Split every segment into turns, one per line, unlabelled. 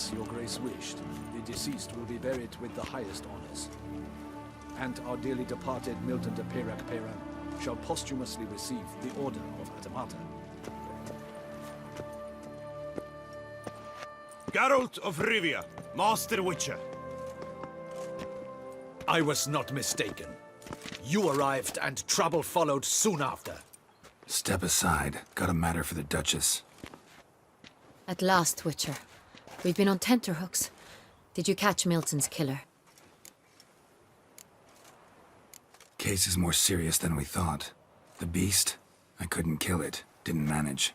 As your grace wished, the deceased will be buried with the highest honors. And our dearly departed Milton de Peyrac-Peyran shall posthumously receive the Order of Adamata.
Geralt of Rivia, Master Witcher.
I was not mistaken. You arrived and trouble followed soon after.
Step aside. Got a matter for the Duchess.
At last, Witcher. We've been on tenterhooks. Did you catch Milton's killer?
Case is more serious than we thought. The beast? I couldn't kill it. Didn't manage.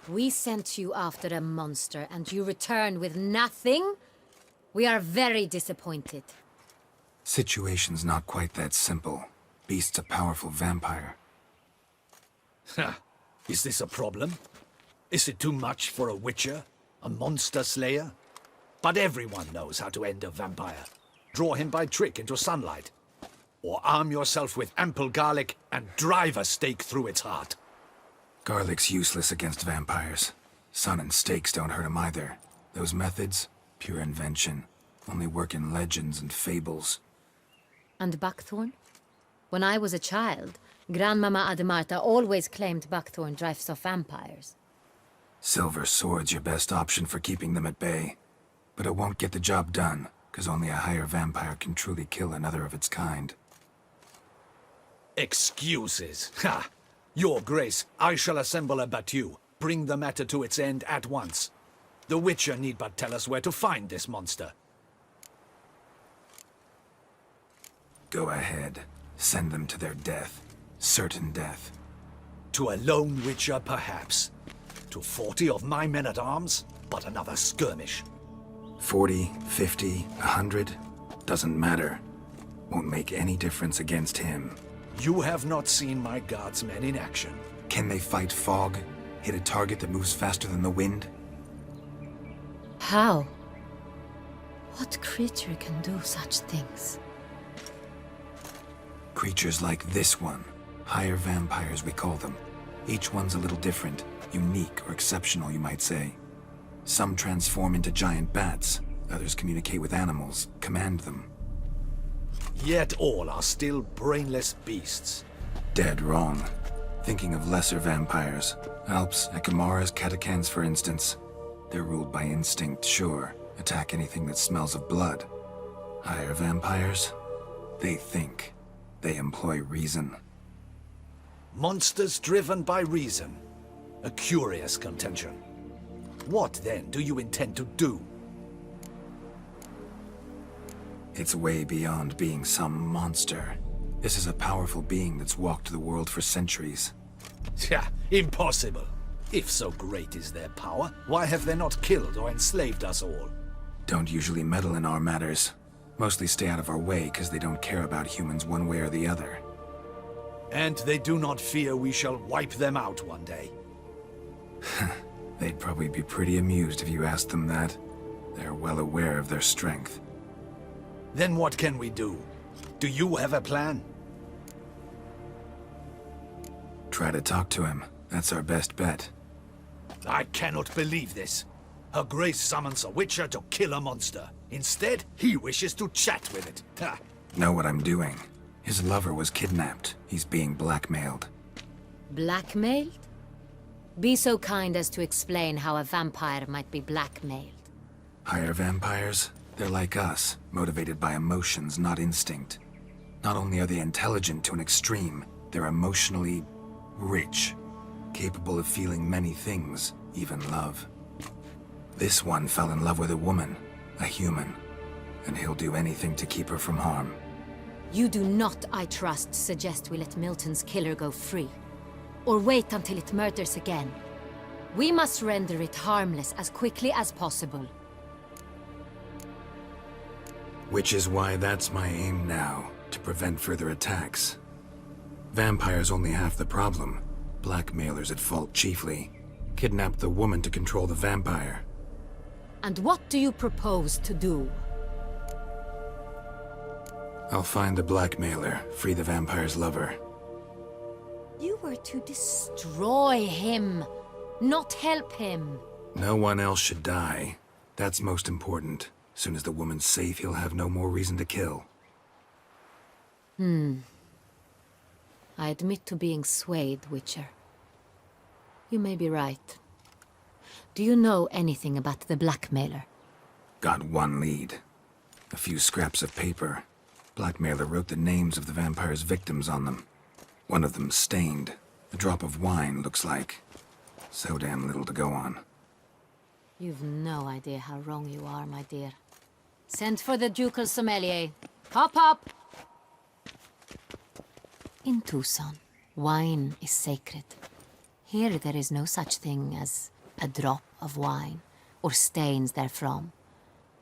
We sent you after a monster, and you returned with nothing? We are very disappointed.
Situation's not quite that simple. Beast's a powerful vampire.
Ha! Is this a problem? Is it too much for a witcher? A monster slayer? But everyone knows how to end a vampire. Draw him by trick into sunlight. Or arm yourself with ample garlic and drive a stake through its heart.
Garlic's useless against vampires. Sun and stakes don't hurt him either. Those methods, pure invention. Only work in legends and fables.
And buckthorn? When I was a child, Grandmama Adamarta always claimed buckthorn drives off vampires.
Silver sword's your best option for keeping them at bay. But it won't get the job done, because only a higher vampire can truly kill another of its kind.
Excuses. Ha! Your Grace, I shall assemble a battue. Bring the matter to its end at once. The Witcher need but tell us where to find this monster.
Go ahead. Send them to their death. Certain death.
To a lone Witcher, perhaps. To 40 of my men-at-arms, but another skirmish.
40, 50, 100, doesn't matter. Won't make any difference against him.
You have not seen my guardsmen in action.
Can they fight fog? Hit a target that moves faster than the wind?
How? What creature can do such things?
Creatures like this one. Higher vampires, we call them. Each one's a little different. Unique or exceptional, you might say. Some transform into giant bats. Others communicate with animals, command them.
Yet all are still brainless beasts.
Dead wrong. Thinking of lesser vampires. Alps, Ekamaras, Catacans, for instance. They're ruled by instinct, sure. Attack anything that smells of blood. Higher vampires? They think. They employ reason.
Monsters driven by reason. A curious contention. What, then, do you intend to do?
It's way beyond being some monster. This is a powerful being that's walked the world for centuries.
Yeah, impossible. If so great is their power, why have they not killed or enslaved us all?
Don't usually meddle in our matters. Mostly stay out of our way because they don't care about humans one way or the other.
And they do not fear we shall wipe them out one day.
They'd probably be pretty amused if you asked them that. They're well aware of their strength.
Then what can we do? Do you have a plan?
Try to talk to him. That's our best bet.
I cannot believe this. Her Grace summons a Witcher to kill a monster. Instead, he wishes to chat with it. Ha!
Know what I'm doing. His lover was kidnapped. He's being blackmailed.
Blackmailed? Be so kind as to explain how a vampire might be blackmailed.
Higher vampires? They're like us, motivated by emotions, not instinct. Not only are they intelligent to an extreme, they're emotionally rich, capable of feeling many things, even love. This one fell in love with a woman, a human, and he'll do anything to keep her from harm.
You do not, I trust, suggest we let Milton's killer go free. Or wait until it murders again. We must render it harmless as quickly as possible.
Which is why that's my aim now, to prevent further attacks. Vampires only half the problem. Blackmailers at fault chiefly. Kidnapped the woman to control the vampire.
And what do you propose to do?
I'll find the blackmailer, free the vampire's lover.
You were to destroy him, not help him.
No one else should die. That's most important. Soon as the woman's safe, he'll have no more reason to kill.
I admit to being swayed, Witcher. You may be right. Do you know anything about the blackmailer?
Got one lead. A few scraps of paper. Blackmailer wrote the names of the vampire's victims on them. One of them stained. A drop of wine, looks like. So damn little to go on.
You've no idea how wrong you are, my dear. Send for the ducal sommelier. Hop, hop! In Tucson, wine is sacred. Here there is no such thing as a drop of wine, or stains therefrom.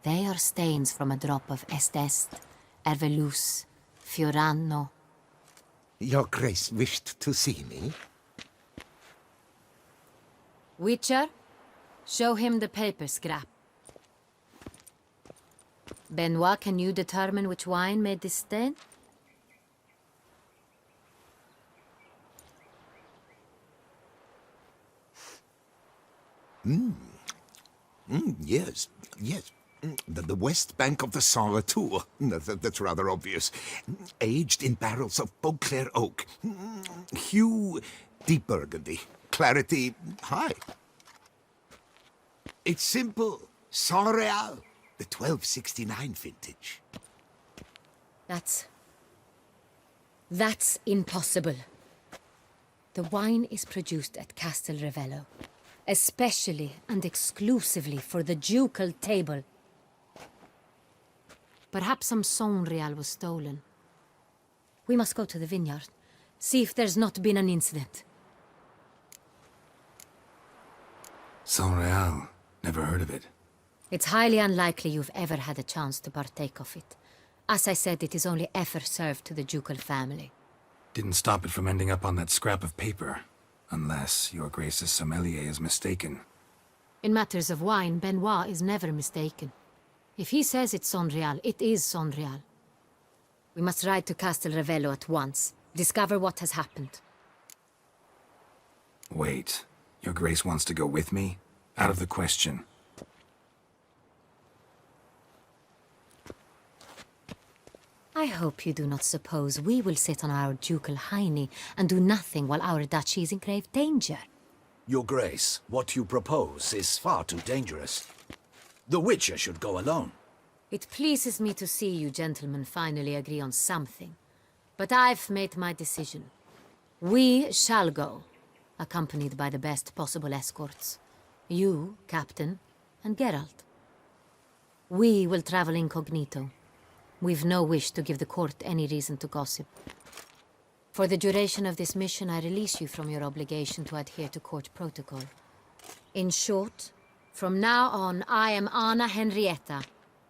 They are stains from a drop of Est, Ervelus, Fiorano.
Your Grace wished to see me?
Witcher, show him the paper scrap. Benoit, can you determine which wine made this stain?
Yes, yes. The west bank of the Saint Retour. That's rather obvious. Aged in barrels of Beauclair oak. Hue, deep burgundy. Clarity, high. It's simple. Saint Real, the 1269 vintage.
That's impossible. The wine is produced at Castel Ravello, especially and exclusively for the ducal table. Perhaps some Saint Real was stolen. We must go to the vineyard, see if there's not been an incident.
Saint Real. Never heard of it.
It's highly unlikely you've ever had a chance to partake of it. As I said, it is only ever served to the ducal family.
Didn't stop it from ending up on that scrap of paper. Unless your Grace's sommelier is mistaken.
In matters of wine, Benoit is never mistaken. If he says it's Saint Real, it is Saint Real. We must ride to Castel Ravello at once. Discover what has happened.
Wait. Your Grace wants to go with me? Out of the question.
I hope you do not suppose we will sit on our ducal hiney and do nothing while our duchy is in grave danger.
Your Grace, what you propose is far too dangerous. The Witcher should go alone.
It pleases me to see you gentlemen finally agree on something. But I've made my decision. We shall go, accompanied by the best possible escorts. You, Captain, and Geralt. We will travel incognito. We've no wish to give the court any reason to gossip. For the duration of this mission, I release you from your obligation to adhere to court protocol. In short, from now on, I am Anna Henrietta,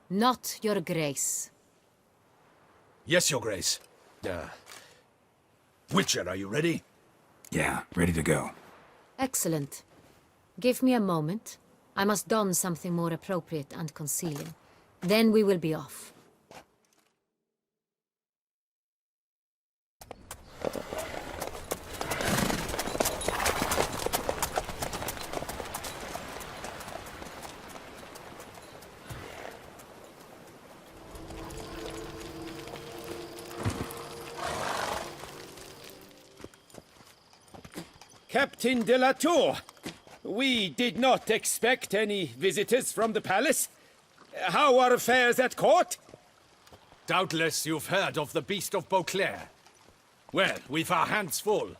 not your Grace.
Yes, Your Grace. Witcher, are you ready?
Yeah, ready to go.
Excellent. Give me a moment. I must don something more appropriate and concealing. Then we will be off.
Captain de la Tour, we did not expect any visitors from the palace. How are affairs at court?
Doubtless you've heard of the Beast of Beauclair. Well, we've our hands full.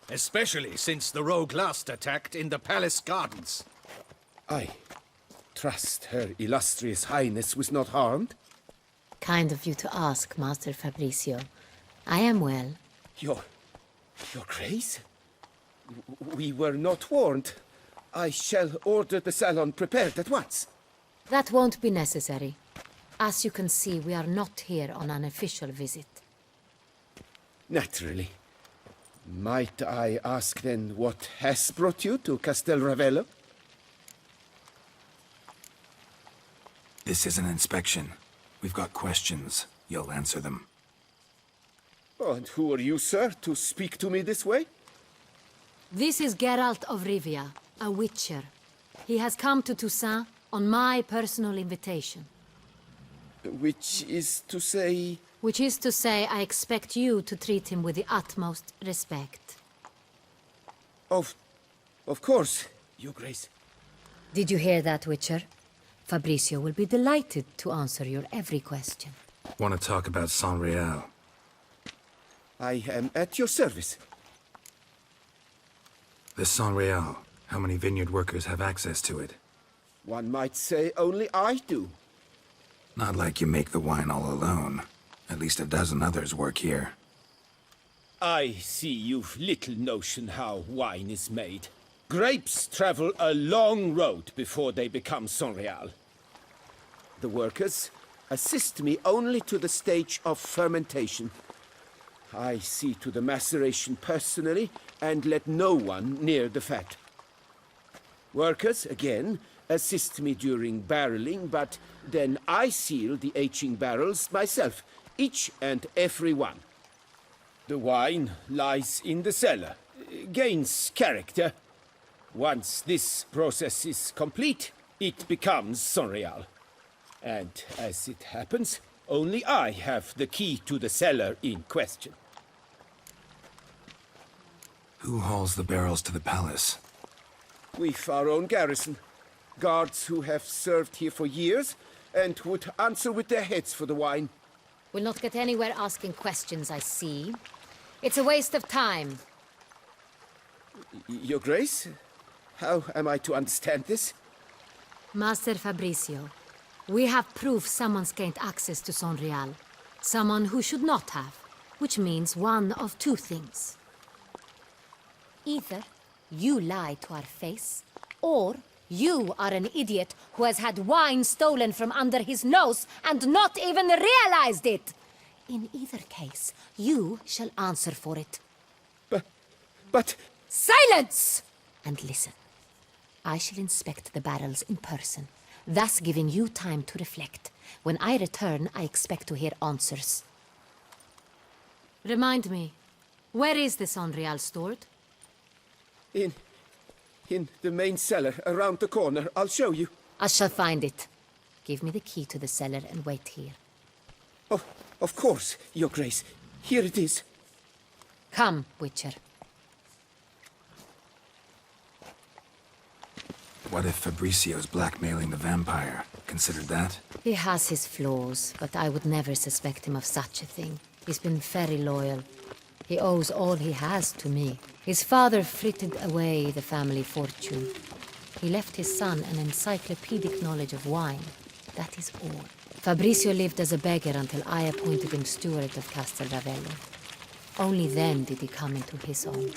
Especially since the rogue last attacked in the palace gardens.
I trust Her Illustrious Highness was not harmed.
Kind of you to ask, Master Fabricio. I am well.
Your Grace? We were not warned. I shall order the salon prepared at once.
That won't be necessary. As you can see, we are not here on an official visit.
Naturally. Might I ask then what has brought you to Castel Ravello?
This is an inspection. We've got questions. You'll answer them.
Oh, and who are you, sir, to speak to me this way?
This is Geralt of Rivia, a witcher. He has come to Toussaint On my personal invitation.
Which is to say...
Which is to say, I expect you to treat him with the utmost respect.
Of course, Your Grace.
Did you hear that, Witcher? Fabricio will be delighted to answer your every question.
Want to talk about San Real?
I am at your service.
This San Real, how many vineyard workers have access to it?
One might say only I do.
Not like you make the wine all alone. At least a dozen others work here.
I see you've little notion how wine is made. Grapes travel a long road before they become Sonreal.
The workers assist me only to the stage of fermentation. I see to the maceration personally and let no one near the fat. Workers, again, assist me during barreling, but then I seal the aging barrels myself, each and every one.
The wine lies in the cellar, gains character. Once this process is complete, it becomes Sonreal. And as it happens, only I have the key to the cellar in question.
Who hauls the barrels to the palace?
We've our own garrison. Guards who have served here for years and would answer with their heads for the wine.
We'll not get anywhere asking questions, I see. It's a waste of time.
Your Grace? How am I to understand this?
Master Fabricio, we have proof someone's gained access to Sonreal. Someone who should not have, which means one of two things. Either you lie to our face, or you are an idiot who has had wine stolen from under his nose and not even realized it. In either case, you shall answer for it.
But...
Silence! And listen. I shall inspect the barrels in person, thus giving you time to reflect. When I return, I expect to hear answers. Remind me, where is the Sonreal stored?
In the main cellar, around the corner. I'll show you.
I shall find it. Give me the key to the cellar and wait here.
Oh, of course, Your Grace. Here it is.
Come, Witcher.
What if Fabricio's blackmailing the vampire? Considered that?
He has his flaws, but I would never suspect him of such a thing. He's been very loyal. He owes all he has to me. His father frittered away the family fortune. He left his son an encyclopedic knowledge of wine. That is all. Fabricio lived as a beggar until I appointed him steward of Castel Ravello. Only then did he come into his own.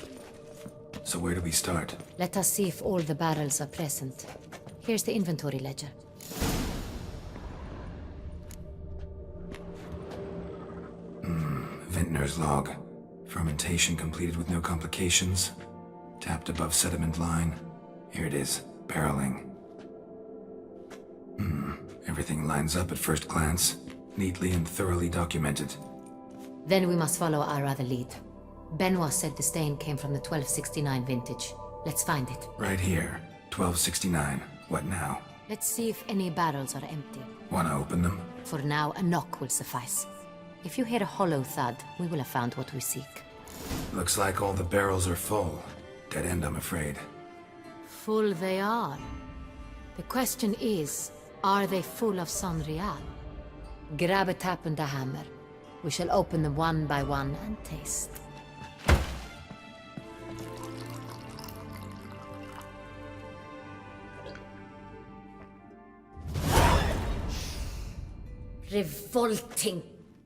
So where do we start?
Let us see if all the barrels are present. Here's the inventory ledger.
Vintner's log. Fermentation completed with no complications. Tapped above sediment line. Here it is. Barreling. Everything lines up at first glance. Neatly and thoroughly documented.
Then we must follow our other lead. Benoit said the stain came from the 1269 vintage. Let's find it.
Right here. 1269. What now?
Let's see if any barrels are empty.
Wanna open them?
For now, a knock will suffice. If you hear a hollow thud, we will have found what we seek.
Looks like all the barrels are full. Dead end, I'm afraid.
Full they are. The question is, are they full of Sonreal? Grab a tap and a hammer. We shall open them one by one and taste. Revolting,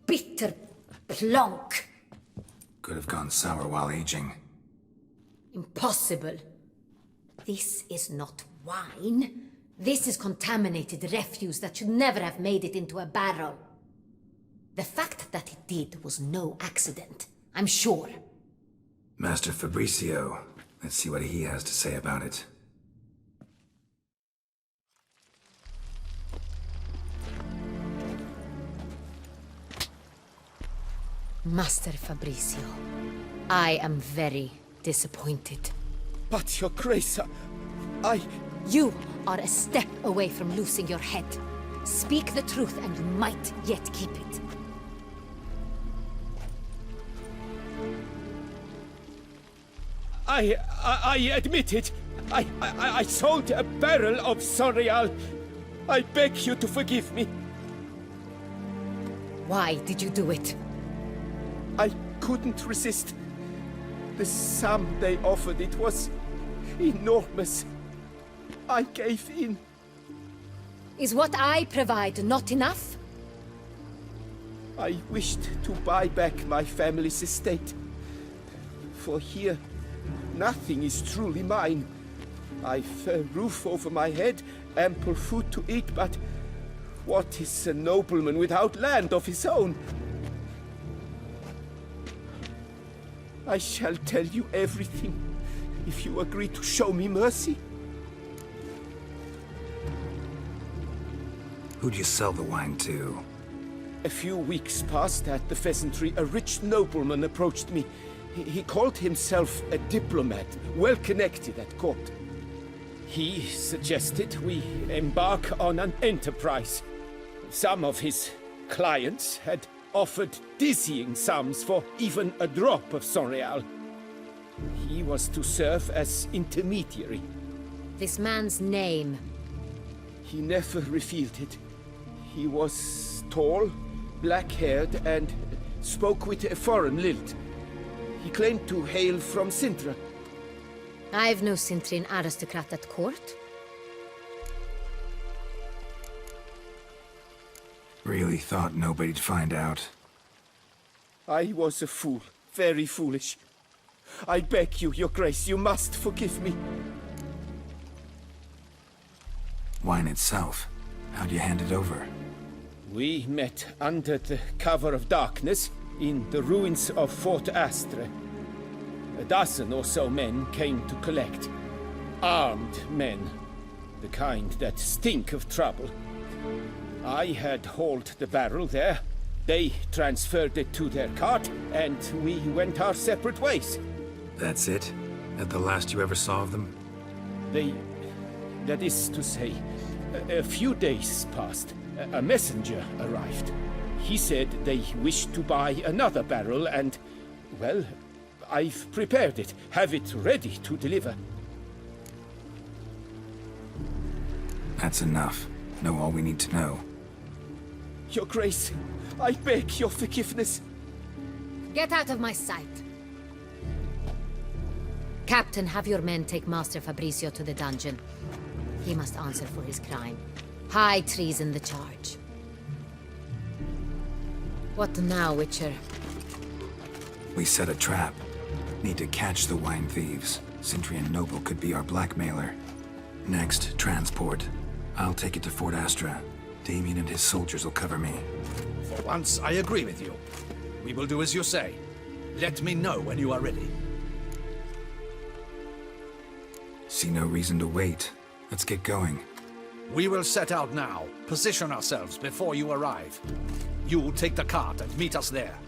bitter plonk.
Could have gone sour while aging.
Impossible. This is not wine. This is contaminated refuse that should never have made it into a barrel. The fact that it did was no accident, I'm sure.
Master Fabricio. Let's see what he has to say about it.
Master Fabricio, I am very disappointed.
But, Your Grace, I...
You are a step away from losing your head. Speak the truth and you might yet keep it.
I admit it. I sold a barrel of Sonreal. I beg you to forgive me.
Why did you do it?
I couldn't resist. The sum they offered, it was enormous. I gave in.
Is what I provide not enough?
I wished to buy back my family's estate. For here, nothing is truly mine. I've a roof over my head, ample food to eat, but what is a nobleman without land of his own? I shall tell you everything, if you agree to show me mercy.
Who'd you sell the wine to?
A few weeks past at the pheasantry, a rich nobleman approached me. He called himself a diplomat, well connected at court. He suggested we embark on an enterprise. Some of his clients had offered dizzying sums for even a drop of Sonreal. He was to serve as intermediary.
This man's name.
He never revealed it. He was tall, black-haired, and spoke with a foreign lilt. He claimed to hail from Sintra.
I've no Sintrian aristocrat at court.
Really thought nobody'd find out.
I was a fool, very foolish. I beg you, Your Grace, you must forgive me.
Wine itself. How'd you hand it over?
We met under the cover of darkness in the ruins of Fort Astre. A dozen or so men came to collect. Armed men. The kind that stink of trouble. I had hauled the barrel there. They transferred it to their cart, and we went our separate ways.
That's it? That the last you ever saw of them?
That is to say, a few days passed. A messenger arrived. He said they wished to buy another barrel and, well, I've prepared it. Have it ready to deliver.
That's enough. Know all we need to know.
Your Grace, I beg your forgiveness.
Get out of my sight. Captain, have your men take Master Fabrizio to the dungeon. He must answer for his crime. High treason the charge. What now, Witcher?
We set a trap. Need to catch the wine thieves. Sintrian Noble could be our blackmailer. Next, transport. I'll take it to Fort Astra. Damien and his soldiers will cover me.
For once, I agree with you. We will do as you say. Let me know when you are ready.
See no reason to wait. Let's get going.
We will set out now. Position ourselves before you arrive. You take the cart and meet us there.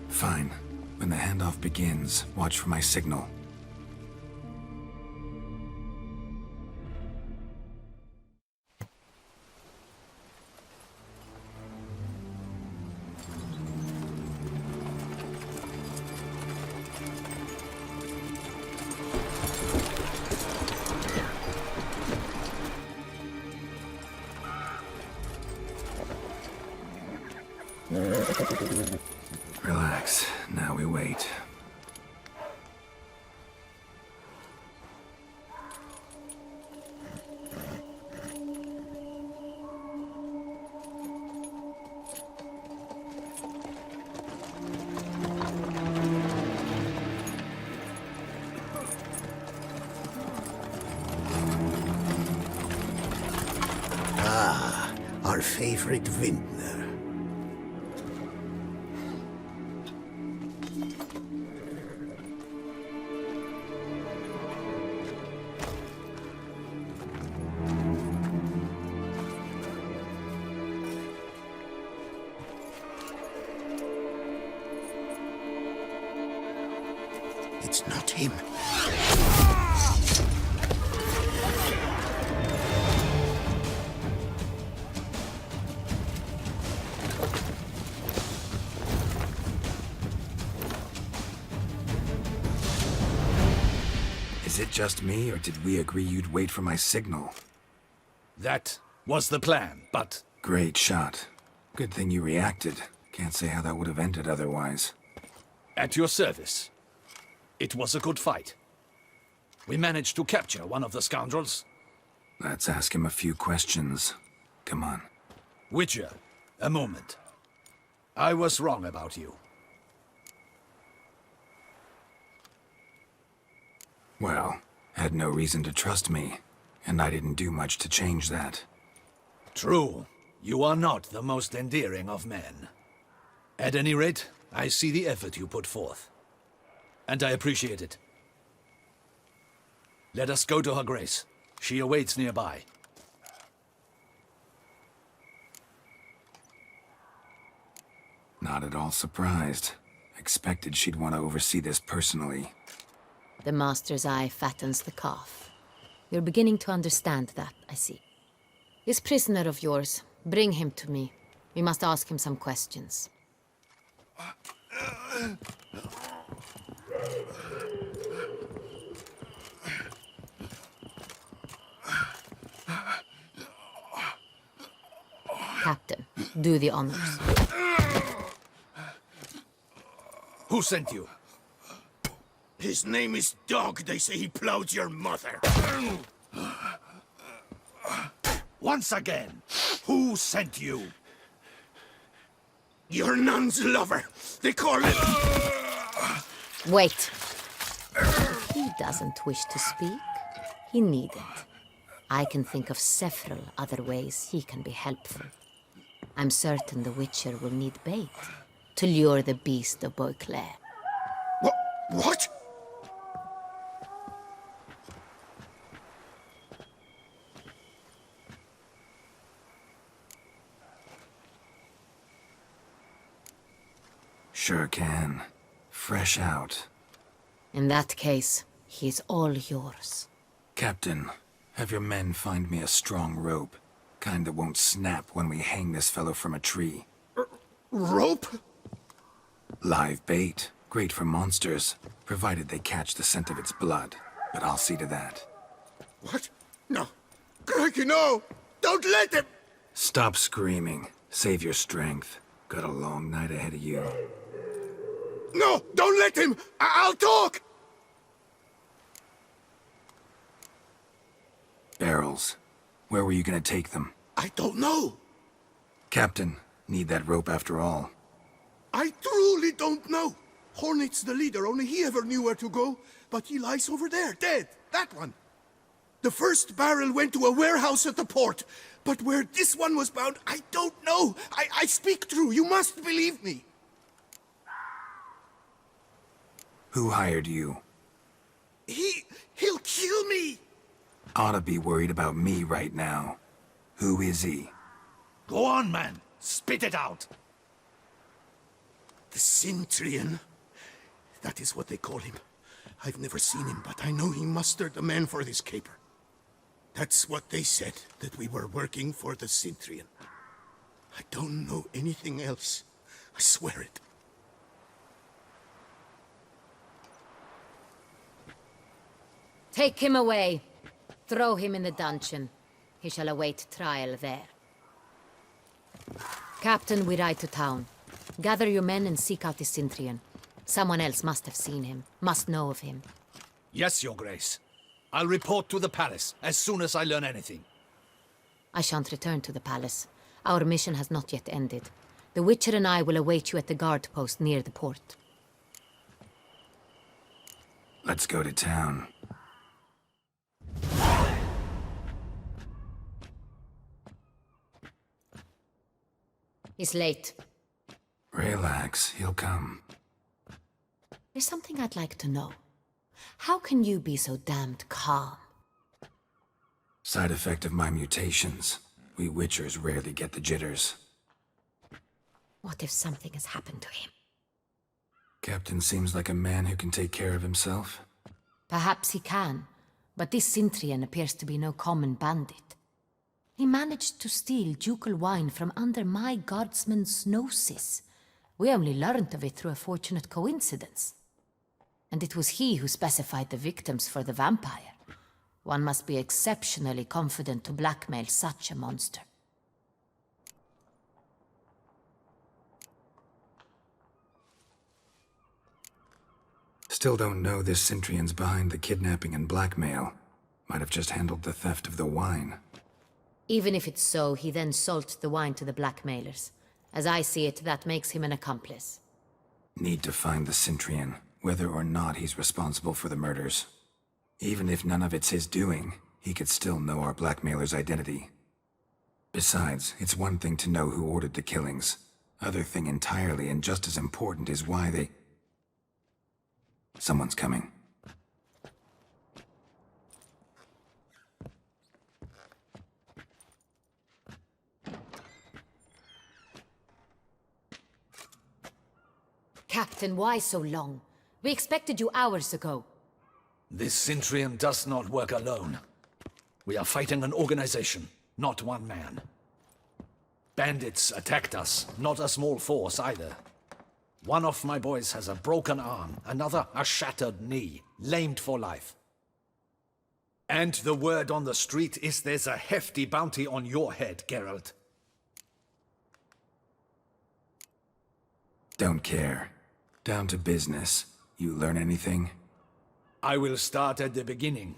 Fine. When the handoff begins, watch for my signal. Relax. Now we wait.
Our favorite vintner. It's not him.
Is it just me, or did we agree you'd wait for my signal?
That was the plan, but
Great shot. Good thing you reacted. Can't say how that would have ended otherwise.
at your service. It was a good fight. We managed to capture one of the scoundrels.
Let's ask him a few questions. Come on.
Witcher, a moment. I was wrong about you.
Well, had no reason to trust me, and I didn't do much to change that.
True, you are not the most endearing of men. At any rate, I see the effort you put forth. And I appreciate it. Let us go to her grace. She awaits nearby.
Not at all surprised. Expected she'd want to oversee this personally.
The master's eye fattens the calf. You're beginning to understand that, I see. This prisoner of yours, bring him to me. We must ask him some questions. Captain, do the honors.
Who sent you?
His name is Dog. They say he plowed your mother.
Once again, who sent you?
Your nun's lover. They call it...
Wait. If he doesn't wish to speak, he needn't. I can think of several other ways he can be helpful. I'm certain the Witcher will need bait to lure the beast of Beauclair.
What?
Sure can. Fresh out.
In that case, he's all yours.
Captain, have your men find me a strong rope. Kind that won't snap when we hang this fellow from a tree.
Rope?
Live bait. Great for monsters, provided they catch the scent of its blood. But I'll see to that.
What? No. Crikey, no! Don't let him!
Stop screaming. Save your strength. Got a long night ahead of you.
No! Don't let him! I'll talk!
Barrels. Where were you gonna take them?
I don't know.
Captain, need that rope after all.
I truly don't know. Hornet's the leader, only he ever knew where to go. But he lies over there, dead. That one. The first barrel went to a warehouse at the port. But where this one was bound, I don't know. I speak true. You must believe me.
Who hired you?
He'll kill me.
Ought to be worried about me right now. Who is he?
Go on, man. Spit it out.
The Cintrian. That is what they call him. I've never seen him, but I know he mustered a man for this caper. That's what they said, that we were working for the Cintrian. I don't know anything else. I swear it.
Take him away. Throw him in the dungeon. He shall await trial there. Captain, we ride to town. Gather your men and seek out the Cintrian. Someone else must have seen him, must know of him.
Yes, Your Grace. I'll report to the palace as soon as I learn anything.
I shan't return to the palace. Our mission has not yet ended. The Witcher and I will await you at the guard post near the port.
Let's go to town.
He's late.
Relax, he'll come.
There's something I'd like to know. How can you be so damned calm?
Side effect of my mutations. We Witchers rarely get the jitters.
What if something has happened to him?
Captain seems like a man who can take care of himself.
Perhaps he can, but this Cintrian appears to be no common bandit. He managed to steal ducal wine from under my guardsman's noses. We only learned of it through a fortunate coincidence. and it was he who specified the victims for the vampire. One must be exceptionally confident to blackmail such a monster.
Still don't know this Centrion's behind the kidnapping and blackmail. Might have just handled the theft of the wine.
Even if it's so, he then sold the wine to the blackmailers. As I see it, that makes him an accomplice.
Need to find the Centrion, whether or not he's responsible for the murders. Even if none of it's his doing, he could still know our blackmailer's identity. Besides, it's one thing to know who ordered the killings. Other thing entirely, and just as important, is why they... Someone's coming.
Captain, why so long? We expected you hours ago.
This Centrion does not work alone. We are fighting an organization, not one man. Bandits attacked us, not a small force either. One of my boys has a broken arm, another a shattered knee, lamed for life. And the word on the street is there's a hefty bounty on your head, Geralt.
Don't care. Down to business. You learn anything?
I will start at the beginning.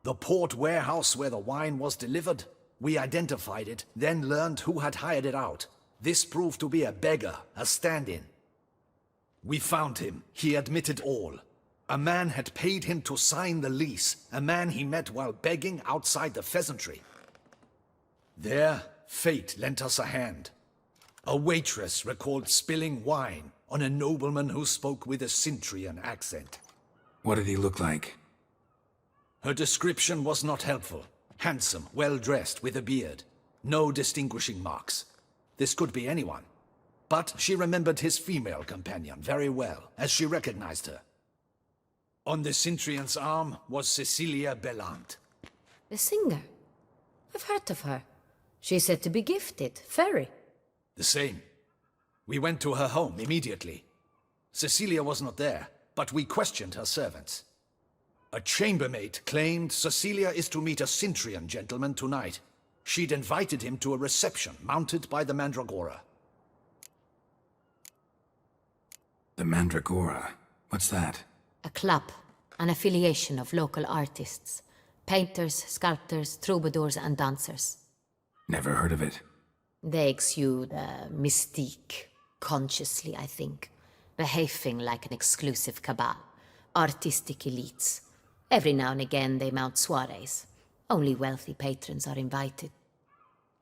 The port warehouse where the wine was delivered. We identified it, then learned who had hired it out. This proved to be a beggar, a stand-in. We found him. He admitted all. A man had paid him to sign the lease, a man he met while begging outside the pheasantry. There, fate lent us a hand. A waitress recalled spilling wine on a nobleman who spoke with a Centrion accent.
What did he look like?
Her description was not helpful. Handsome, well-dressed, with a beard. No distinguishing marks. This could be anyone. But she remembered his female companion very well, as she recognized her. On the Centrion's arm was Cecilia Bellant.
The singer? I've heard of her. She's said to be gifted, very.
The same. We went to her home immediately. Cecilia was not there, but we questioned her servants. A chambermaid claimed Cecilia is to meet a Centrion gentleman tonight. She'd invited him to a reception mounted by the Mandragora.
The Mandragora? What's that?
A club, an affiliation of local artists. Painters, sculptors, troubadours and dancers.
Never heard of it.
They exude mystique, consciously, I think. Behaving like an exclusive cabal. Artistic elites. Every now and again they mount soirees. Only wealthy patrons are invited.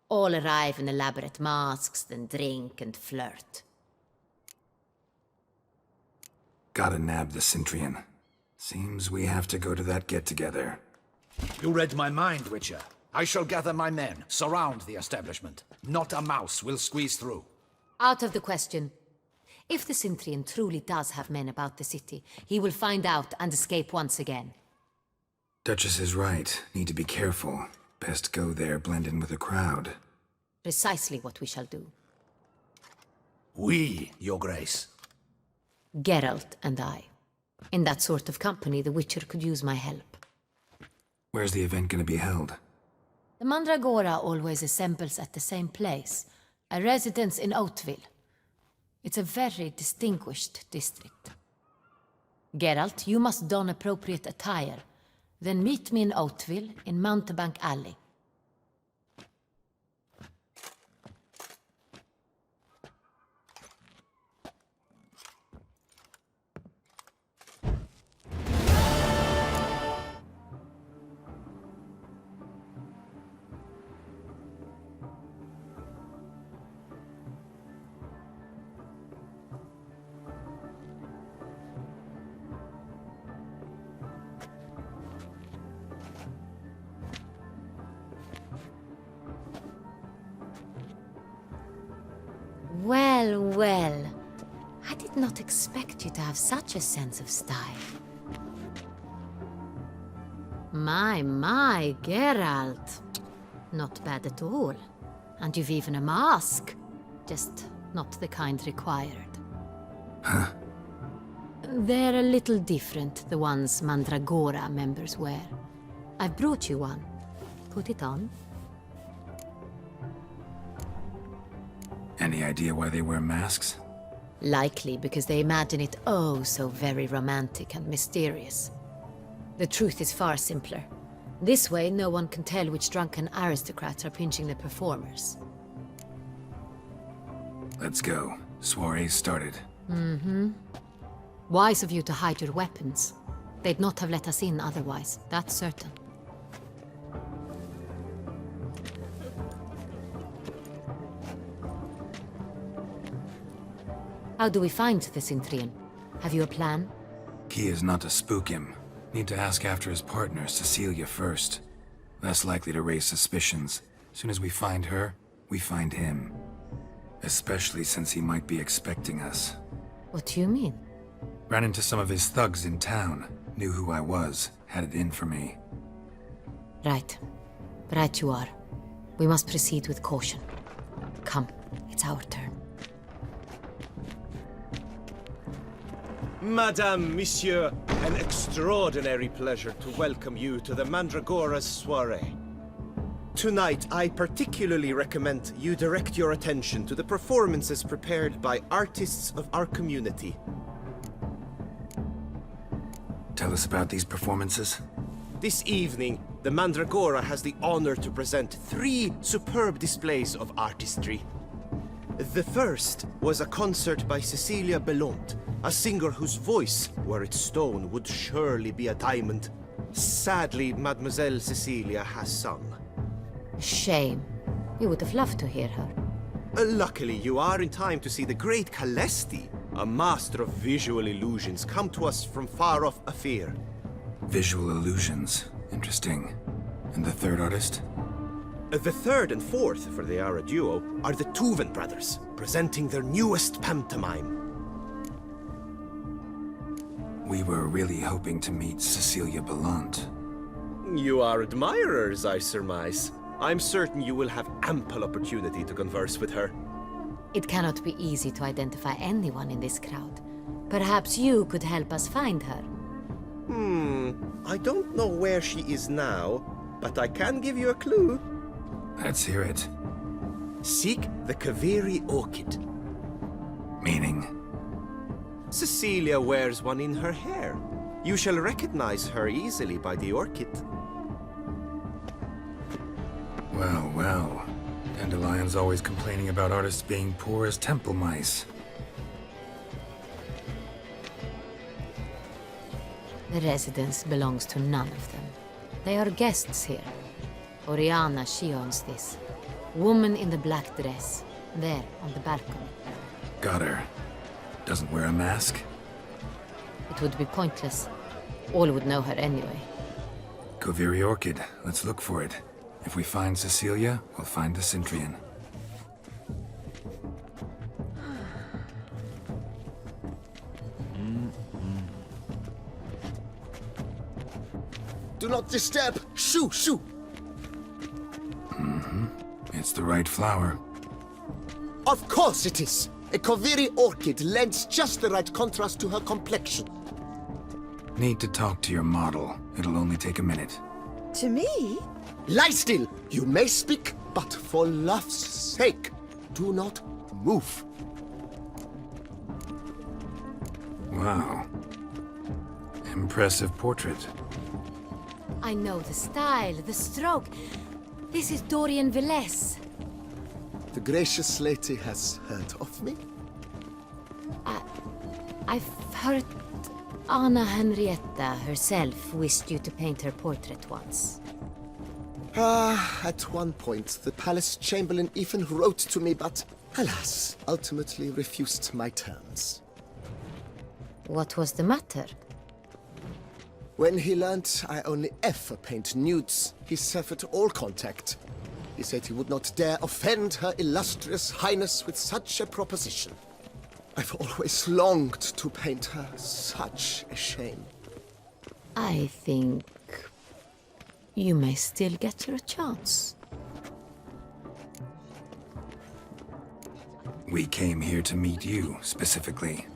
All arrive in elaborate masks, then drink and flirt.
Gotta nab the Centrion. Seems we have to go to that get-together.
You read my mind, Witcher. I shall gather my men, surround the establishment. Not a mouse will squeeze through.
Out of the question. If the Centrion truly does have men about the city, he will find out and escape once again.
Duchess is right. Need to be careful. Best go there, blend in with the crowd.
Precisely what we shall do.
We, Your Grace.
Geralt and I. In that sort of company, the Witcher could use my help.
Where's the event gonna be held?
The Mandragora always assembles at the same place, a residence in Oatville. It's a very distinguished district. Geralt, you must don appropriate attire. Then meet me in Oatville, in Mountebank Alley. Well, well. I did not expect you to have such a sense of style. My, Geralt. Not bad at all. And you've even a mask. Just not the kind required.
Huh?
They're a little different, the ones Mandragora members wear. I've brought you one. Put it on.
Any idea why they wear masks?
Likely because they imagine it oh so very romantic and mysterious. The truth is far simpler. This way, no one can tell which drunken aristocrats are pinching the performers.
Let's go. Soiree's started.
Wise of you to hide your weapons. They'd not have let us in otherwise, that's certain. How do we find the Cintrian? Have you a plan?
Key is not to spook him. Need to ask after his partner, Cecilia, first. Less likely to raise suspicions. Soon as we find her, we find him. Especially since he might be expecting us.
What do you mean?
Ran into some of his thugs in town. Knew who I was. Had it in for me.
Right. Right you are. We must proceed with caution. Come, it's our turn.
Madame, Monsieur, an extraordinary pleasure to welcome you to the Mandragora's soiree. Tonight, I particularly recommend you direct your attention to the performances prepared by artists of our community.
Tell us about these performances.
This evening, the Mandragora has the honor to present 3 superb displays of artistry. The first was a concert by Cecilia Belont, a singer whose voice, were it stone, would surely be a diamond. Sadly, Mademoiselle Cecilia has sung.
Shame. We would have loved to hear her.
Luckily, you are in time to see the great Calesti, a master of visual illusions, come to us from far off Afir.
Visual illusions. Interesting. And the third artist?
The third and fourth, for they are a duo, are the Tuven brothers, presenting their newest pantomime.
We were really hoping to meet Cecilia Belont.
You are admirers, I surmise. I'm certain you will have ample opportunity to converse with her.
It cannot be easy to identify anyone in this crowd. Perhaps you could help us find her.
I don't know where she is now, but I can give you a clue.
Let's hear it.
Seek the Kaveri orchid.
Meaning?
Cecilia wears one in her hair. You shall recognize her easily by the orchid.
Well, well. Dandelion's always complaining about artists being poor as temple mice.
The residence belongs to none of them. They are guests here. Oriana, she owns this. Woman in the black dress. There, on the balcony.
Got her. Doesn't wear a mask?
It would be pointless. All would know her anyway.
Kaveri Orchid. Let's look for it. If we find Cecilia, we'll find the Cintrian.
Do not disturb! Shoo, shoo!
It's the right flower.
Of course it is! A Kaveri orchid lends just the right contrast to her complexion.
Need to talk to your model. It'll only take a minute.
To me?
Lie still! You may speak, but for love's sake, do not move.
Wow. Impressive portrait.
I know the style, the stroke. This is Dorian Velez.
The gracious lady has heard of me?
I've heard Anna Henrietta herself wished you to paint her portrait once.
At one point, the palace chamberlain even wrote to me, but alas, ultimately refused my terms.
What was the matter?
When he learned I only ever paint nudes, he severed all contact. He said he would not dare offend her illustrious highness with such a proposition. I've always longed to paint her. Such a shame.
I think you may still get her a chance.
We came here to meet you, specifically.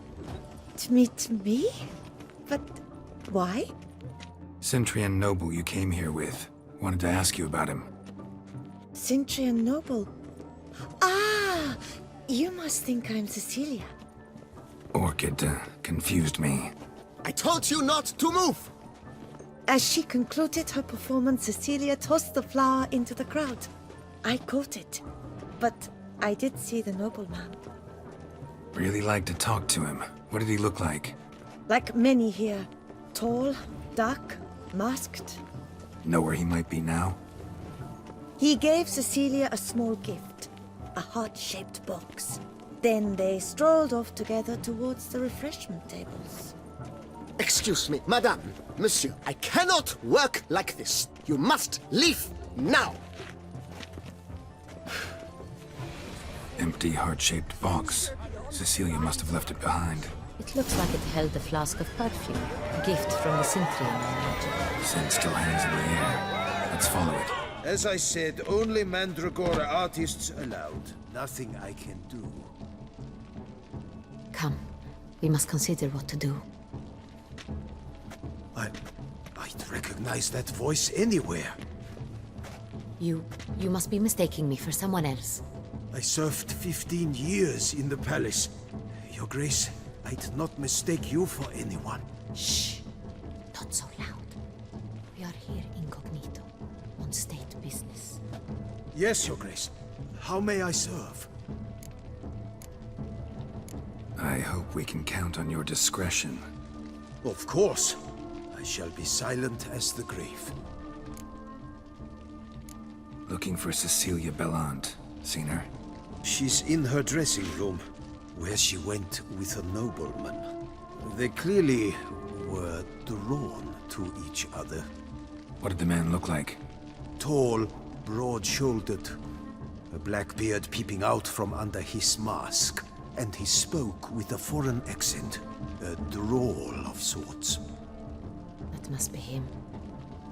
To meet me? But why?
Centrian noble you came here with. Wanted to ask you about him.
Cintrian Noble. Ah! You must think I'm Cecilia.
Orchid confused me.
I told you not to move!
As she concluded her performance, Cecilia tossed the flower into the crowd. I caught it, but I did see the nobleman.
Really like to talk to him. What did he look like?
Like many here. Tall, dark, masked.
Know where he might be now?
He gave Cecilia a small gift, a heart-shaped box. Then they strolled off together towards the refreshment tables.
Excuse me, madame, monsieur, I cannot work like this. You must leave now.
Empty heart-shaped box. Cecilia must have left it behind.
It looks like it held a flask of perfume. A gift from the Cintrian, I imagine.
Scent still hangs in the air. Let's follow it.
As I said, only Mandragora artists allowed. Nothing I can do.
Come. We must consider what to do.
I'd recognize that voice anywhere.
You must be mistaking me for someone else.
I served 15 years in the palace. Your Grace, I'd not mistake you for anyone.
Shh! Not so loud. We are here incognito, on state business.
Yes, Your Grace. How may I serve?
I hope we can count on your discretion.
Of course. I shall be silent as the grave.
Looking for Cecilia Bellant. Seen her?
She's in her dressing room, where she went with a nobleman. They clearly were drawn to each other.
What did the man look like?
Tall, broad-shouldered, a black beard peeping out from under his mask. And he spoke with a foreign accent, a drawl of sorts.
That must be him.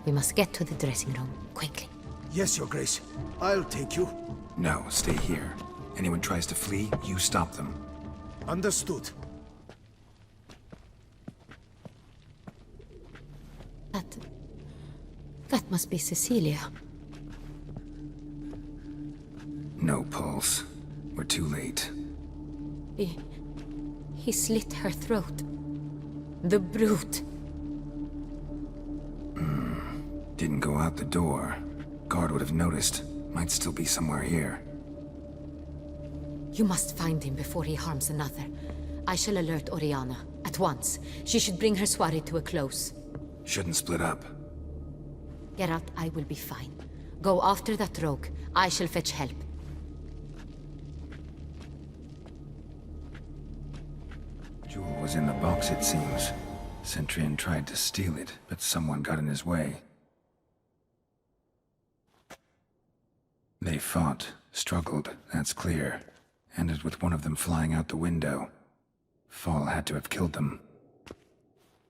We must get to the dressing room, quickly.
Yes, Your Grace. I'll take you.
No, stay here. Anyone tries to flee, you stop them.
Understood.
That must be Cecilia.
No pulse. We're too late.
He slit her throat. The brute.
Didn't go out the door. Guard would have noticed. Might still be somewhere here.
You must find him before he harms another. I shall alert Oriana, at once. She should bring her soirée to a close.
Shouldn't split up.
Geralt, I will be fine. Go after that rogue. I shall fetch help.
Jewel was in the box, it seems. Centrian tried to steal it, but someone got in his way. They fought, struggled, that's clear. Ended with one of them flying out the window. Fall had to have killed them.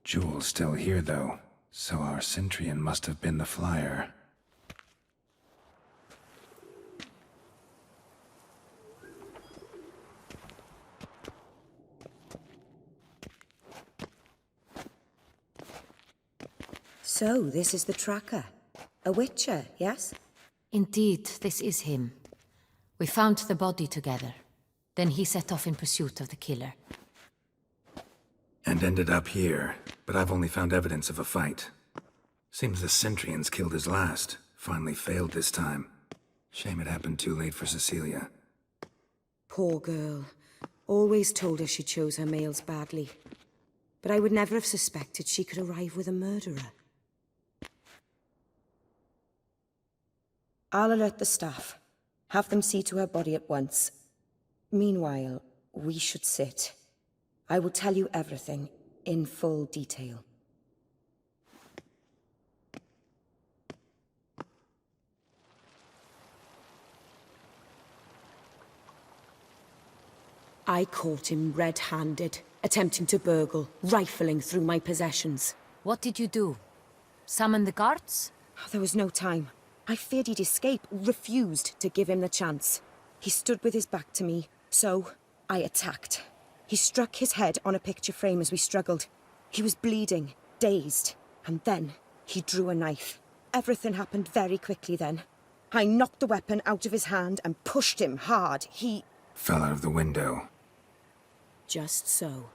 Jewel's still here, though, so our Centrian must have been the flyer.
So, this is the tracker. A witcher, yes?
Indeed, this is him. We found the body together. Then he set off in pursuit of the killer.
And ended up here, but I've only found evidence of a fight. Seems the Centrians killed his last. Finally failed this time. Shame it happened too late for Cecilia.
Poor girl. Always told her she chose her males badly. But I would never have suspected she could arrive with a murderer. I'll alert the staff. Have them see to her body at once. Meanwhile, we should sit. I will tell you everything, in full detail. I caught him red-handed, attempting to burgle, rifling through my possessions.
What did you do? Summon the guards?
There was no time. I feared he'd escape, refused to give him the chance. He stood with his back to me, so I attacked. He struck his head on a picture frame as we struggled. He was bleeding, dazed, and then he drew a knife. Everything happened very quickly then. I knocked the weapon out of his hand and pushed him hard. He
fell out of the window.
Just so.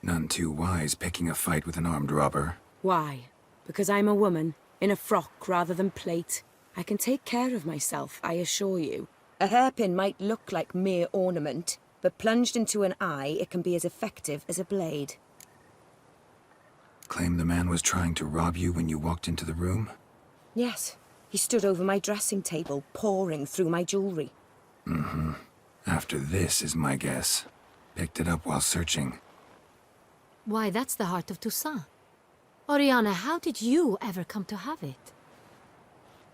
None too wise picking a fight with an armed robber.
Why? Because I'm a woman, in a frock rather than plate. I can take care of myself, I assure you. A hairpin might look like mere ornament, but plunged into an eye, it can be as effective as a blade.
Claim the man was trying to rob you when you walked into the room?
Yes. He stood over my dressing table, pouring through my jewelry.
Mm-hmm. After this is my guess. Picked it up while searching.
Why, that's the heart of Toussaint. Oriana, how did you ever come to have it?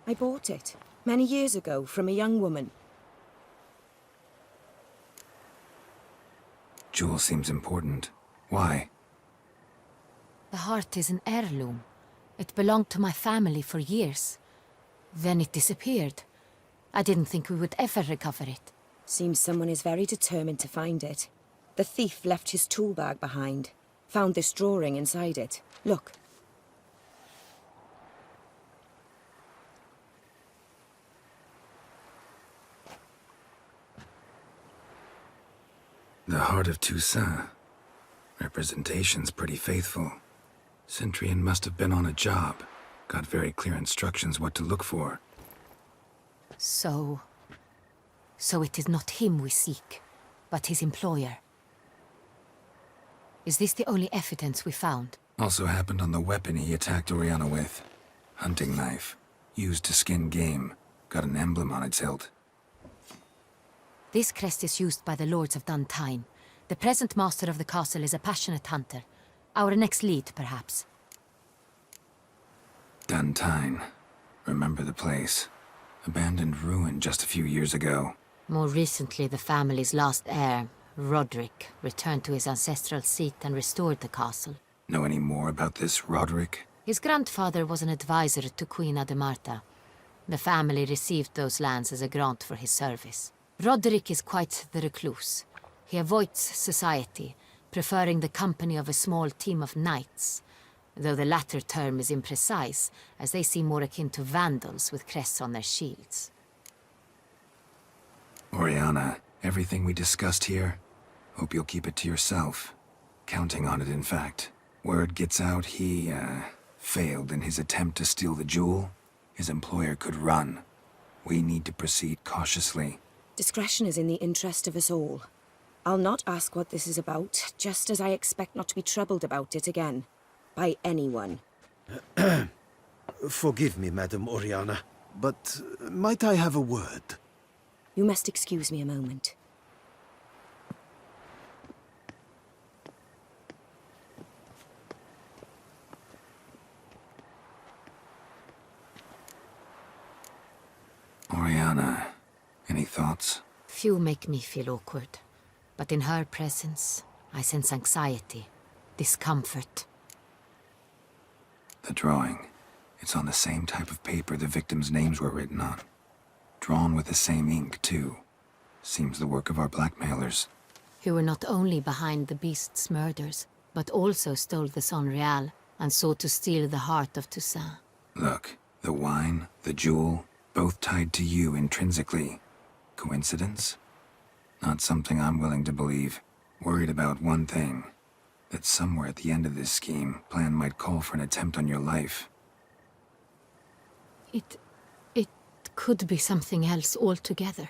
I bought it, many years ago, from a young woman.
Jewel seems important. Why?
The heart is an heirloom. It belonged to my family for years. Then it disappeared. I didn't think we would ever recover it.
Seems someone is very determined to find it. The thief left his tool bag behind. Found this drawing inside it. Look.
The heart of Toussaint. Representation's pretty faithful. Centurion must have been on a job. Got very clear instructions what to look for.
So it is not him we seek, but his employer. Is this the only evidence we found?
Also happened on the weapon he attacked Oriana with. Hunting knife. Used to skin game. Got an emblem on its hilt.
This crest is used by the Lords of Duntine. The present master of the castle is a passionate hunter. Our next lead, perhaps.
Duntine. Remember the place. Abandoned ruin just a few years ago.
More recently, the family's last heir, Roderick, returned to his ancestral seat and restored the castle.
Know any more about this Roderick?
His grandfather was an advisor to Queen Ademarta. The family received those lands as a grant for his service. Roderick is quite the recluse. He avoids society, preferring the company of a small team of knights, though the latter term is imprecise, as they seem more akin to vandals with crests on their shields.
Oriana, everything we discussed here, hope you'll keep it to yourself. Counting on it, in fact. Word gets out he, failed in his attempt to steal the jewel. His employer could run. We need to proceed cautiously.
Discretion is in the interest of us all. I'll not ask what this is about, just as I expect not to be troubled about it again. By anyone.
Forgive me, Madam Oriana, but might I have a word?
You must excuse me a moment.
Oriana, any thoughts?
Few make me feel awkward, but in her presence, I sense anxiety, discomfort.
The drawing. It's on the same type of paper the victims' names were written on. Drawn with the same ink, too. Seems the work of our blackmailers.
Who were not only behind the beast's murders, but also stole the Sonreal and sought to steal the heart of Toussaint.
Look, the wine, the jewel, both tied to you intrinsically. Coincidence? Not something I'm willing to believe. Worried about one thing. That somewhere at the end of this scheme, plan might call for an attempt on your life.
It could be something else altogether.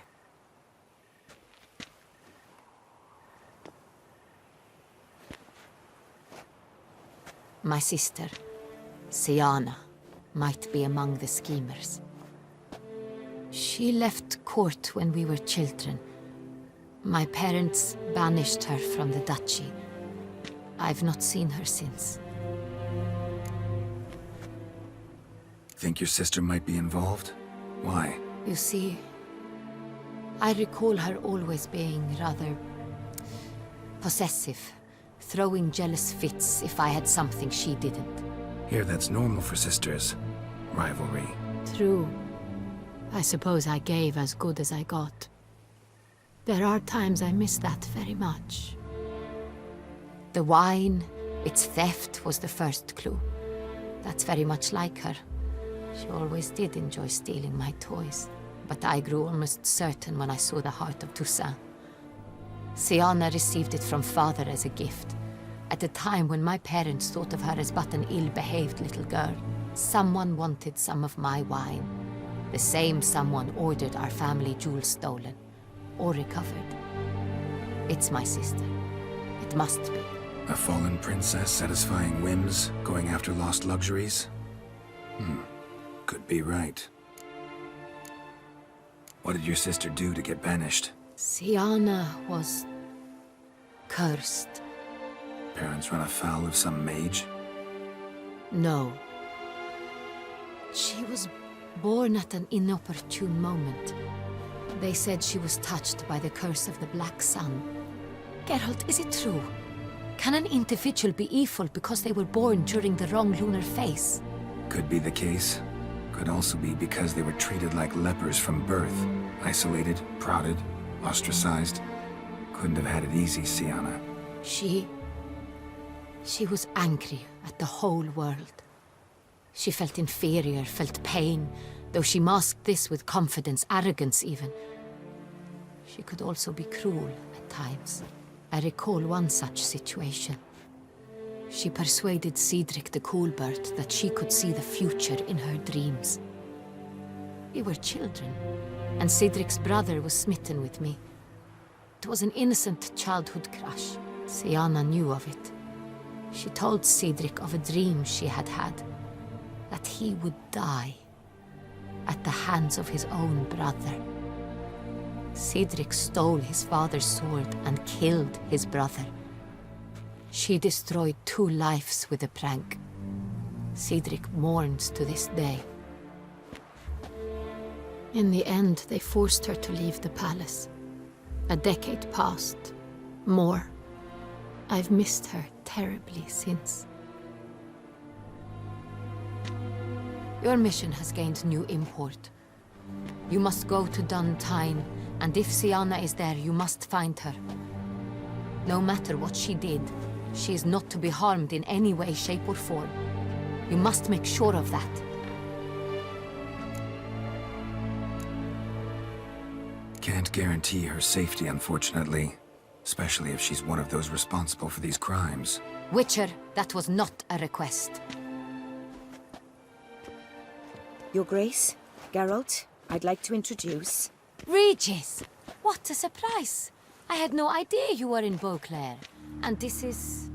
My sister, Siana, might be among the schemers. She left court when we were children. My parents banished her from the duchy. I've not seen her since.
Think your sister might be involved? Why?
You see, I recall her always being rather possessive, throwing jealous fits if I had something she didn't.
Here, that's normal for sisters. Rivalry.
True. I suppose I gave as good as I got. There are times I miss that very much. The wine, its theft was the first clue. That's very much like her. She always did enjoy stealing my toys. But I grew almost certain when I saw the heart of Toussaint. Siana received it from father as a gift. At a time when my parents thought of her as but an ill-behaved little girl. Someone wanted some of my wine. The same someone ordered our family jewels stolen. Or recovered. It's my sister. It must be.
A fallen princess satisfying whims, going after lost luxuries? Could be right. What did your sister do to get banished?
Siana was... cursed.
Parents run afoul of some mage?
No. She was born at an inopportune moment. They said she was touched by the curse of the Black Sun. Geralt, is it true? Can an individual be evil because they were born during the wrong lunar phase?
Could be the case. Could also be because they were treated like lepers from birth. Isolated, prodded, ostracized. Couldn't have had it easy, Siana.
She was angry at the whole world. She felt inferior, felt pain, though she masked this with confidence, arrogance even. She could also be cruel at times. I recall one such situation. She persuaded Cedric the Coolbird that she could see the future in her dreams. We were children, and Cedric's brother was smitten with me. It was an innocent childhood crush. Siana knew of it. She told Cedric of a dream she had had, that he would die at the hands of his own brother. Cedric stole his father's sword and killed his brother. She destroyed 2 lives with a prank. Cedric mourns to this day. In the end, they forced her to leave the palace. A decade passed. More. I've missed her terribly since. Your mission has gained new import. You must go to Duntine, and if Siana is there, you must find her. No matter what she did, she is not to be harmed in any way, shape, or form. You must make sure of that.
Can't guarantee her safety, unfortunately. Especially if she's one of those responsible for these crimes.
Witcher, that was not a request.
Your Grace, Geralt, I'd like to introduce...
Regis! What a surprise! I had no idea you were in Beauclair. And this is...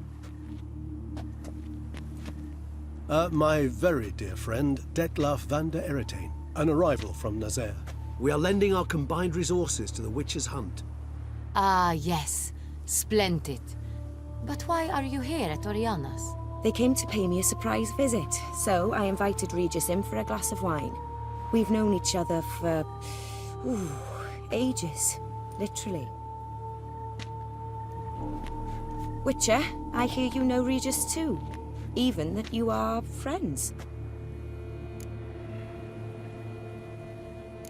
My very dear friend, Detlaf van der Eretain, an arrival from Nazaire. We are lending our combined resources to the Witcher's hunt.
Ah, yes. Splendid. But why are you here at Oriana's?
They came to pay me a surprise visit, so I invited Regis in for a glass of wine. We've known each other for... ages. Literally. Witcher, I hear you know Regis too. Even that you are friends.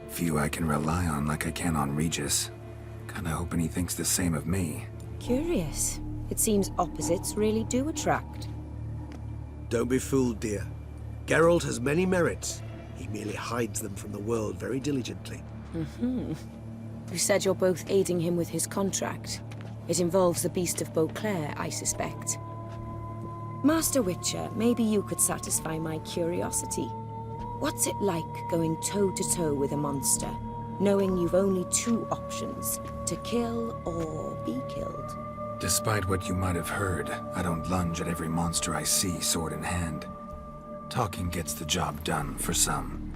Few I can rely on like I can on Regis. Kinda hoping he thinks the same of me.
Curious. It seems opposites really do attract.
Don't be fooled, dear. Geralt has many merits. He merely hides them from the world very diligently.
You said you're both aiding him with his contract. It involves the Beast of Beauclair, I suspect. Master Witcher, maybe you could satisfy my curiosity. What's it like going toe-to-toe with a monster, knowing you've only 2 options, to kill or be killed?
Despite what you might have heard, I don't lunge at every monster I see, sword in hand. Talking gets the job done, for some.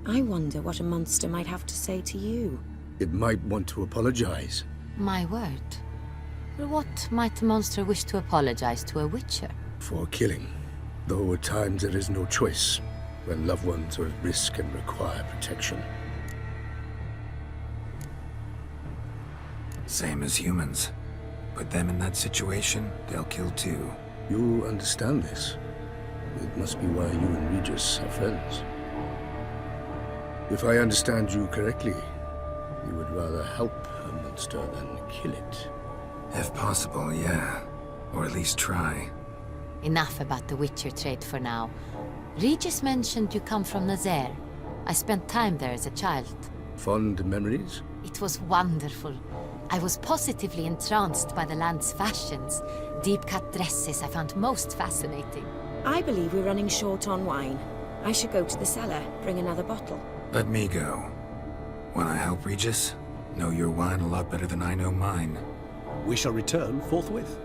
I wonder what a monster might have to say to you.
It might want to apologize.
My word. What might a monster wish to apologize to a Witcher?
For killing. Though at times there is no choice, when loved ones are at risk and require protection.
Same as humans. Put them in that situation, they'll kill too.
You understand this. It must be why you and Regis are friends. If I understand you correctly,
You would rather help a monster than kill it.
If possible, yeah. Or at least try.
Enough about the Witcher trade for now. Regis mentioned you come from Nazaire. I spent time there as a child.
Fond memories?
It was wonderful. I was positively entranced by the land's fashions. Deep-cut dresses I found most fascinating.
I believe we're running short on wine. I should go to the cellar, bring another bottle.
Let me go. Wanna help, Regis? Know your wine a lot better than I know mine.
We shall return forthwith.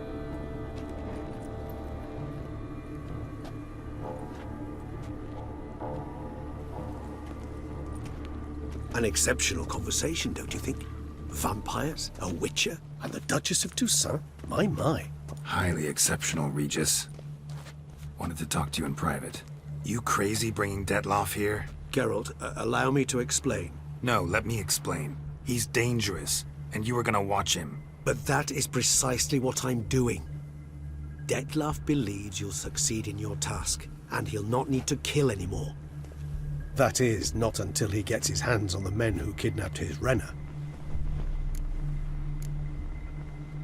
An exceptional conversation, don't you think? Vampires, a witcher, and the Duchess of Toussaint? My.
Highly exceptional, Regis. Wanted to talk to you in private. You crazy bringing Detloff here?
Geralt, allow me to explain.
No, let me explain. He's dangerous, and you were gonna watch him.
But that is precisely what I'm doing. Detloff believes you'll succeed in your task, and he'll not need to kill anymore. That is, not until he gets his hands on the men who kidnapped his Renna.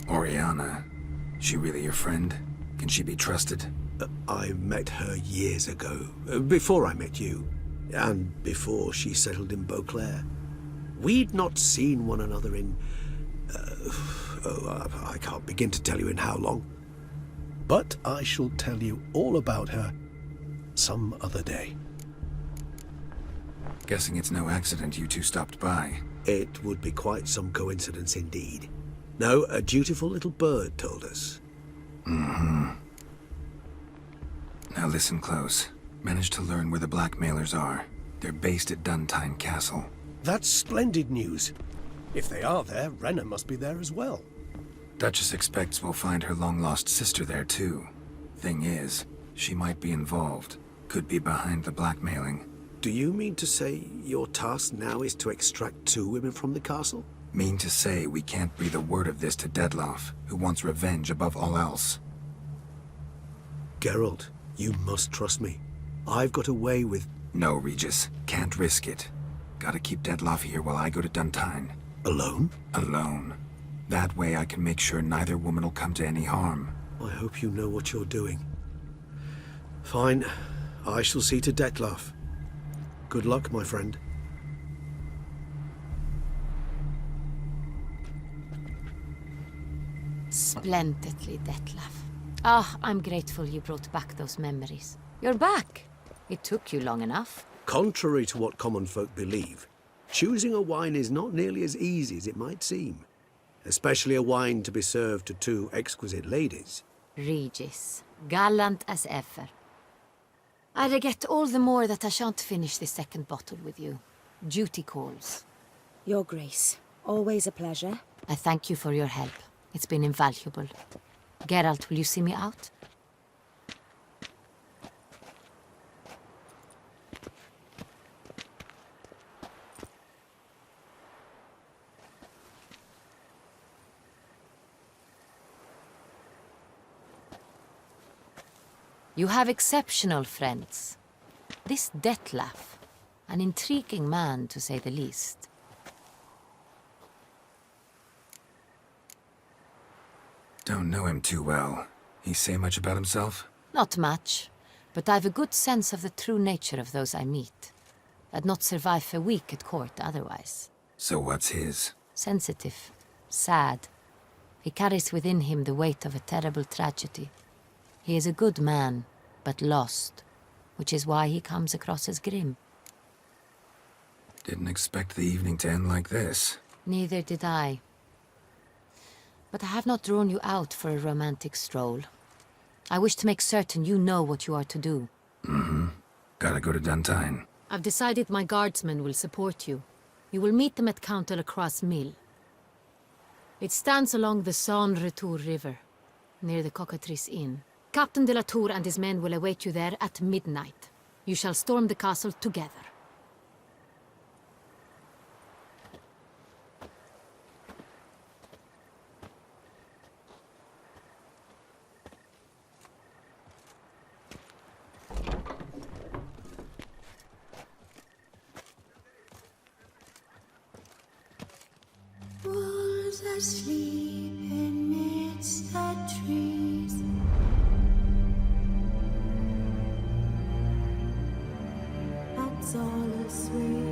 Oriana, she really your friend? Can she be trusted?
I met her years ago, before I met you, and before she settled in Beauclair. We'd not seen one another in... I can't begin to tell you in how long. But I shall tell you all about her some other day.
Guessing it's no accident you two stopped by.
It would be quite some coincidence indeed. No, a dutiful little bird told us.
Mm-hmm. Now listen close. Managed to learn where the blackmailers are. They're based at Duntine Castle.
That's splendid news. If they are there, Renna must be there as well.
Duchess expects we'll find her long-lost sister there too. Thing is, she might be involved. Could be behind the blackmailing.
Do you mean to say your task now is to extract 2 women from the castle?
Mean to say we can't breathe a word of this to Detloff, who wants revenge above all else.
Geralt, you must trust me. I've got away with...
No, Regis. Can't risk it. Gotta keep Detloff here while I go to Duntine.
Alone?
Alone. That way I can make sure neither woman will come to any harm.
I hope you know what you're doing. Fine. I shall see to Detloff. Good luck, my friend.
Splendidly, Detlaff. I'm grateful you brought back those memories. You're back. It took you long enough.
Contrary to what common folk believe, choosing a wine is not nearly as easy as it might seem. Especially a wine to be served to 2 exquisite ladies.
Regis, gallant as ever. I regret all the more that I shan't finish this second bottle with you. Duty calls.
Your Grace, always a pleasure.
I thank you for your help. It's been invaluable. Geralt, will you see me out? You have exceptional friends. This Detlaff, an intriguing man to say the least.
Don't know him too well. He say much about himself?
Not much, but I've a good sense of the true nature of those I meet. I'd not survive a week at court otherwise.
So what's his?
Sensitive, sad. He carries within him the weight of a terrible tragedy. He is a good man, but lost, which is why he comes across as grim.
Didn't expect the evening to end like this.
Neither did I. But I have not drawn you out for a romantic stroll. I wish to make certain you know what you are to do.
Mm-hmm. Gotta go to Duntine.
I've decided my guardsmen will support you. You will meet them at Count de la Croix's mill. It stands along the Saône-Retour River, near the Cockatrice Inn. Captain de la Tour and his men will await you there at midnight. You shall storm the castle together.
asleep amidst the trees. That's all asleep.